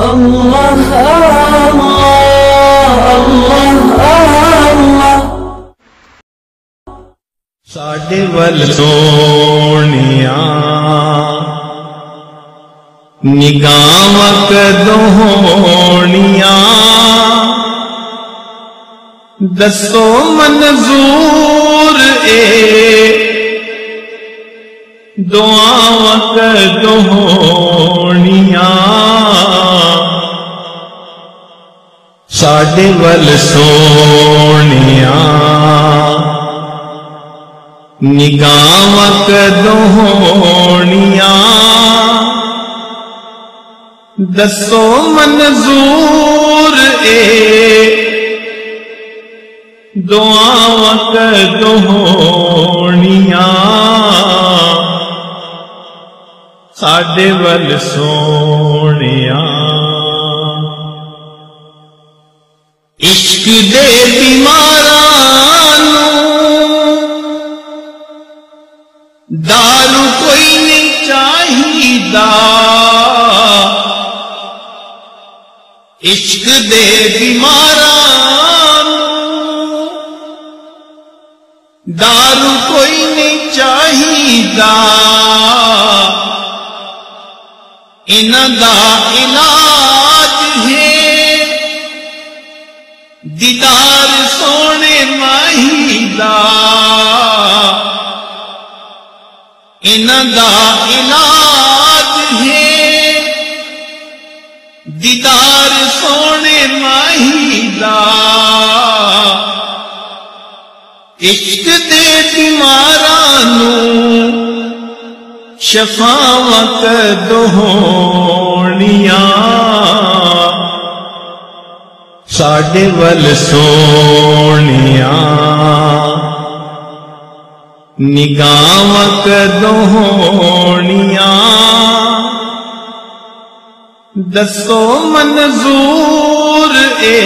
اللہ اللہ اللہ ساڈے ول سونیاں نگاہاں کدوں ہونیاں دسو منظور اے دعاواں کدوں ہونیاں ساڈے ول سونیاں نگاہاں کدوں ہونیاں دسو منظور اے دعاواں کدوں ہونیاں ساڈے ول سونیاں عشق دے بیماراں دارو کوئی نہیں چاہیدا عشق دے بیماراں دارو کوئی نہیں چاہیدا انہاں دا علاج ہے دیدار سونے ماہی دا انہاں دا علاج ہے دیدار سونے ماہی دا عشق دے بیماراں نوں شفاواں کدوں ہونیاں ساڈے ول سونیاں نگاہاں کدوں ہونیاں دسو منظور اے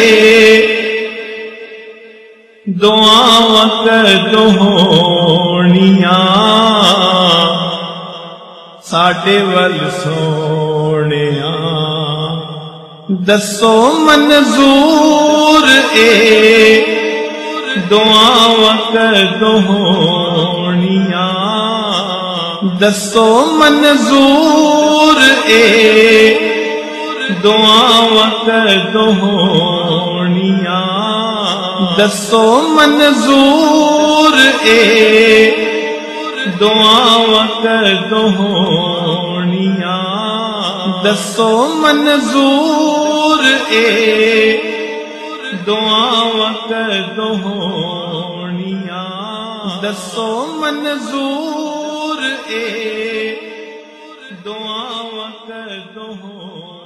دعاواں کدوں ہونیاں ساڈے ول سونیاں دسو منظور اے دعاواں کدوں ہونیاں دسو منظور اے دعاواں کدوں ہونیاں دسو منظور اے دعاواں کدوں ہونیاں دسو منظور اے دعاواں کدوں ہونیاں دسو منظور اے دعاواں کدوں ہونیاں